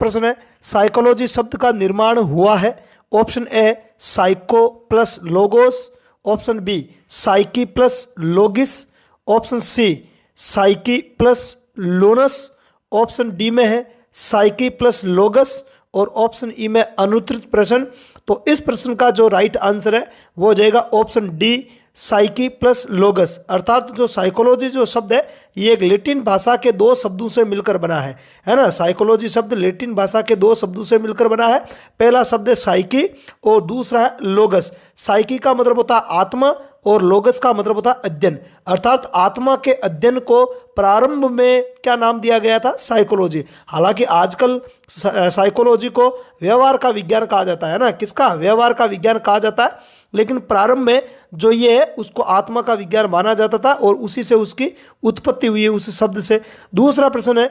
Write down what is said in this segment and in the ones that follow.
प्रश्न है, साइकोलॉजी शब्द का निर्माण हुआ है। Option A psycho plus logos, option B psyche plus logis, option C psyche plus lonus, option D में है साइकी प्लस लोगस और ऑप्शन ई में अनुत्तरित प्रश्न। तो इस प्रश्न का जो राइट आंसर है वो हो जाएगा ऑप्शन डी साइकी प्लस लोगस। अर्थात जो साइकोलॉजी जो शब्द है ये एक लैटिन भाषा के दो शब्दों से मिलकर बना है ना। साइकोलॉजी शब्द लैटिन भाषा के दो शब्दों से मिलकर बना है। पहला शब्द है साइकी और दूसरा है लोगस। साइकी का मतलब होता है आत्मा और लोगस का मतलब होता है अध्ययन। अर्थात आत्मा के अध्ययन को प्रारंभ में क्या नाम दिया गया था, साइकोलॉजी। हालांकि आजकल साइकोलॉजी को व्यवहार का विज्ञान कहा जाता है ना, किसका, व्यवहार का विज्ञान कहा जाता है। लेकिन प्रारंभ में जो ये है उसको आत्मा का विज्ञान माना जाता था और उसी से उसकी उत्पत्ति हुई है, उस शब्द से। दूसरा प्रश्न है,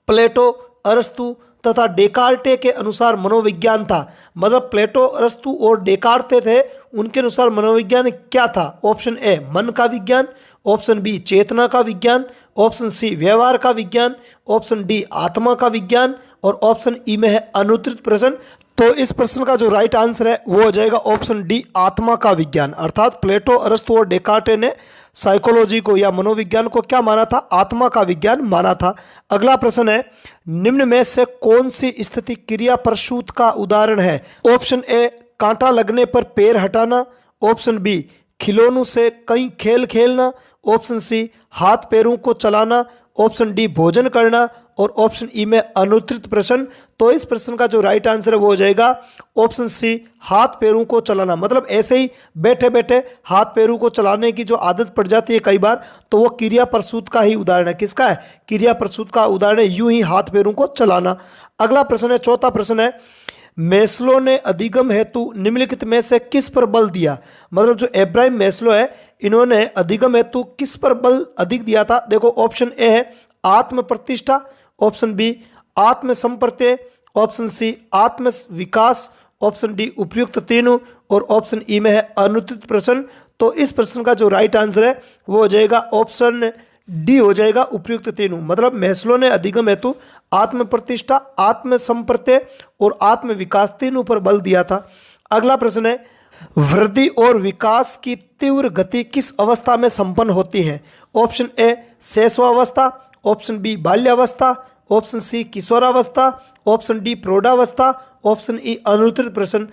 प्लेटो, अरस्तु तथा डेकार्टे के अनुसार मनोविज्ञान था। मतलब प्लेटो, अरस्तु और डेकार्टे थे, उनके अनुसार मनोविज्ञान क्या था। ऑप्शन ए मन का विज्ञान, ऑप्शन बी चेतना का विज्ञान, ऑप्शन सी व्यवहार का विज्ञान, ऑप्शन डी आत्मा का विज्ञान और ऑप्शन ई में है अनुत्तरित प्रश्न। तो इस प्रश्न का जो राइट आंसर है वो हो जाएगा ऑप्शन डी आत्मा का विज्ञान। अर्थात प्लेटो, अरस्तु और डेकार्टे ने साइकोलॉजी को या मनोविज्ञान को क्या माना था, आत्मा का विज्ञान माना था। अगला प्रश्न है, निम्न में से कौन सी स्थिति क्रिया प्रसूत का उदाहरण है। ऑप्शन ए कांटा लगने पर पैर हटाना, ऑप्शन बी खिलौनों से कई खेल खेलना, ऑप्शन सी हाथ पैरों को चलाना, ऑप्शन डी भोजन करना और ऑप्शन ई में अनुत्तरित प्रश्न। तो इस प्रश्न का जो राइट आंसर है वो हो जाएगा ऑप्शन सी हाथ पैरों को चलाना। मतलब ऐसे ही बैठे बैठे हाथ पैरों को चलाने की जो आदत पड़ जाती है कई बार, तो वो क्रिया प्रसूत का ही उदाहरण है। किसका है, क्रिया प्रसूत का उदाहरण है, यूं ही हाथ पैरों को चलाना। अगला प्रश्न है, चौथा प्रश्न है, मैस्लो ने अधिगम हेतु निम्नलिखित में से किस पर बल दिया। मतलब जो एब्राहिम मैस्लो है, इन्होंने अधिगम हेतु किस पर बल अधिक दिया था। देखो ऑप्शन ए है आत्म प्रतिष्ठा, ऑप्शन बी आत्म संप्रत्यय, ऑप्शन सी आत्म विकास, ऑप्शन डी उपयुक्त तीनों और ऑप्शन ई में है अनुत्तरित प्रश्न। तो इस प्रश्न का जो राइट आंसर है वो हो जाएगा ऑप्शन डी हो जाएगा उपयुक्त तीनों। मतलब मैस्लो ने अधिगम हेतु आत्म प्रतिष्ठा, आत्म संप्रत्यय और आत्म विकास तीनों पर बल दिया था। अगला प्रश्न है, वृद्धि और विकास की तीव्र गति किस अवस्था में संपन्न होती है। ऑप्शन ए शैशवावस्था, ऑप्शन बी बाल्यावस्था, ऑप्शन सी किशोरावस्था, ऑप्शन डी प्रौढ़ावस्था, ऑप्शन ई अनुत्तरित प्रश्न।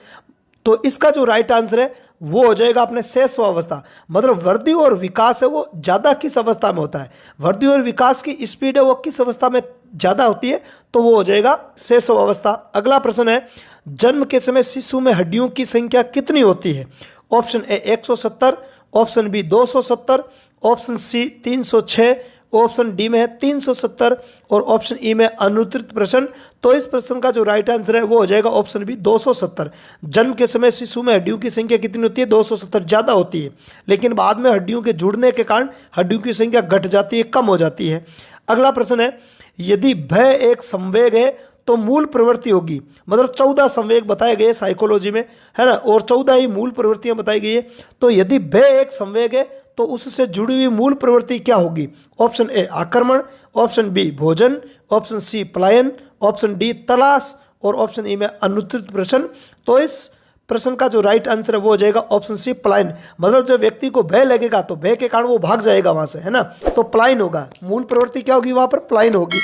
तो इसका जो राइट आंसर है वो हो जाएगा अपने शैशवावस्था। मतलब वृद्धि और विकास है वो ज़्यादा किस अवस्था में होता है, वृद्धि और विकास की स्पीड है वो किस अवस्था में ज़्यादा होती है, तो वो हो जाएगा शैशवावस्था। अगला प्रश्न है, जन्म के समय शिशु में हड्डियों की संख्या कितनी होती है। Option A 170, option B 270, option C 306, option D में है 370 और ऑप्शन ई में अनुत्तरित प्रश्न। तो इस प्रश्न का जो राइट आंसर है वो हो जाएगा ऑप्शन बी 270। जन्म के समय शिशु में हड्डियों की संख्या कितनी होती है, 270 ज़्यादा होती है, लेकिन बाद में हड्डियों के जुड़ने के कारण हड्डियों की संख्या घट जाती है, कम हो जाती है। अगला प्रश्न है, यदि भय एक संवेग है तो मूल प्रवृत्ति होगी। मतलब 14 संवेग बताए गए साइकोलॉजी में, है ना, और 14 ही मूल प्रवृत्तियां बताई गई है। तो यदि भय एक संवेग है तो उससे जुड़ी हुई मूल प्रवृत्ति क्या होगी। ऑप्शन ए आक्रमण, ऑप्शन बी भोजन, ऑप्शन सी पलायन, ऑप्शन डी तलाश और ऑप्शन ई में अनुत्तरित प्रश्न। तो इस प्रश्न का जो राइट आंसर है वो हो जाएगा ऑप्शन सी पलायन। मतलब जब व्यक्ति को भय लगेगा तो भय के कारण वो भाग जाएगा वहां से, है ना, तो पलायन होगा। मूल प्रवृत्ति क्या होगी वहां पर, पलायन होगी।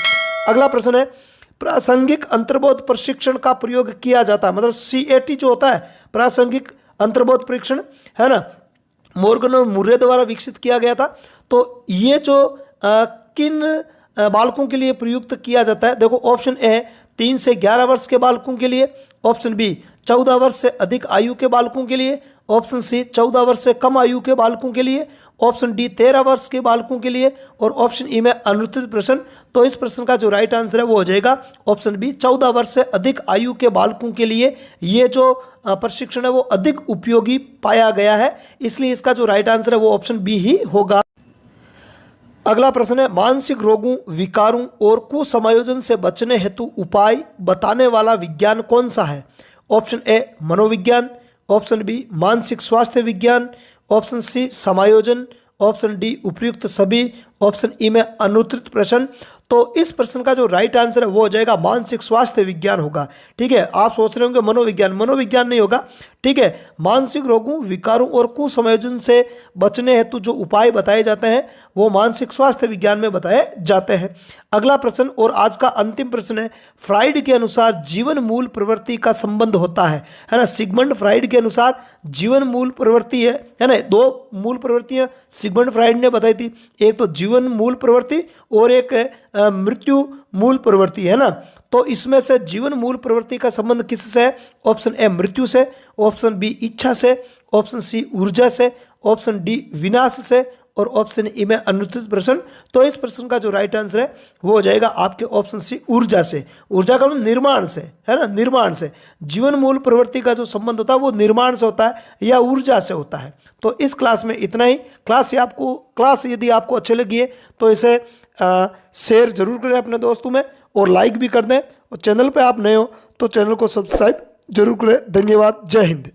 अगला प्रश्न है, प्रासंगिक अंतर्बोध प्रशिक्षण का प्रयोग किया जाता है। मतलब CAT जो होता है प्रासंगिक अंतर्बोध परीक्षण, है ना, मॉर्गन और मुर्रे द्वारा विकसित किया गया था। तो ये जो किन बालकों के लिए प्रयुक्त किया जाता है। देखो ऑप्शन ए है 3 से 11 वर्ष के बालकों के लिए, ऑप्शन बी 14 वर्ष से अधिक आयु के बालकों के लिए, ऑप्शन सी 14 वर्ष से कम आयु के बालकों के लिए, ऑप्शन डी 13 वर्ष के बालकों के लिए और ऑप्शन ई में अनुत्तरित प्रश्न। तो इस प्रश्न का जो राइट आंसर है वो हो जाएगा ऑप्शन बी 14 वर्ष से अधिक आयु के बालकों के लिए ये जो प्रशिक्षण है वो अधिक उपयोगी पाया गया है, इसलिए इसका जो राइट आंसर है वो ऑप्शन बी ही होगा। अगला प्रश्न है, मानसिक रोगों, विकारों और कुसमायोजन से बचने हेतु उपाय बताने वाला विज्ञान कौन सा है। ऑप्शन ए मनोविज्ञान, ऑप्शन बी मानसिक स्वास्थ्य विज्ञान, ऑप्शन सी समायोजन, ऑप्शन डी उपयुक्त सभी, ऑप्शन ई में अनुत्तरित प्रश्न। तो इस प्रश्न का जो राइट आंसर है वो हो जाएगा मानसिक स्वास्थ्य विज्ञान होगा। ठीक है, आप सोच रहे होंगे मनोविज्ञान, मनोविज्ञान नहीं होगा। ठीक है, मानसिक रोगों, विकारों और कुसंयोजन से बचने हेतु जो उपाय बताए जाते हैं वो मानसिक स्वास्थ्य विज्ञान में बताए जाते हैं। अगला प्रश्न और आज का अंतिम प्रश्न है, फ्राइड के अनुसार जीवन मूल प्रवृत्ति का संबंध होता है ना। सिगमंड फ्राइड के अनुसार जीवन मूल प्रवृत्ति है ना, दो मूल प्रवृत्तियां सिगमंड फ्राइड ने बताई थी, एक तो जीवन मूल प्रवृत्ति और एक मृत्यु मूल प्रवृत्ति, है ना। तो इसमें से जीवन मूल प्रवृत्ति का संबंध किससे है? ऑप्शन ए मृत्यु से, ऑप्शन बी इच्छा से, ऑप्शन सी ऊर्जा से, ऑप्शन डी विनाश से और ऑप्शन ई में अनुत्तरित प्रश्न। तो इस प्रश्न का जो राइट आंसर है वो हो जाएगा आपके ऑप्शन सी ऊर्जा से। ऊर्जा का मतलब निर्माण से, है ना, निर्माण से। जीवन मूल प्रवृत्ति का जो संबंध होता है वो निर्माण से होता है या ऊर्जा से होता है। तो इस क्लास में इतना ही। क्लास यदि आपको अच्छी लगी है तो इसे शेयर जरूर करें अपने दोस्तों में और लाइक भी कर दें, और चैनल पे आप नए हो तो चैनल को सब्सक्राइब जरूर करें। धन्यवाद। जय हिंद।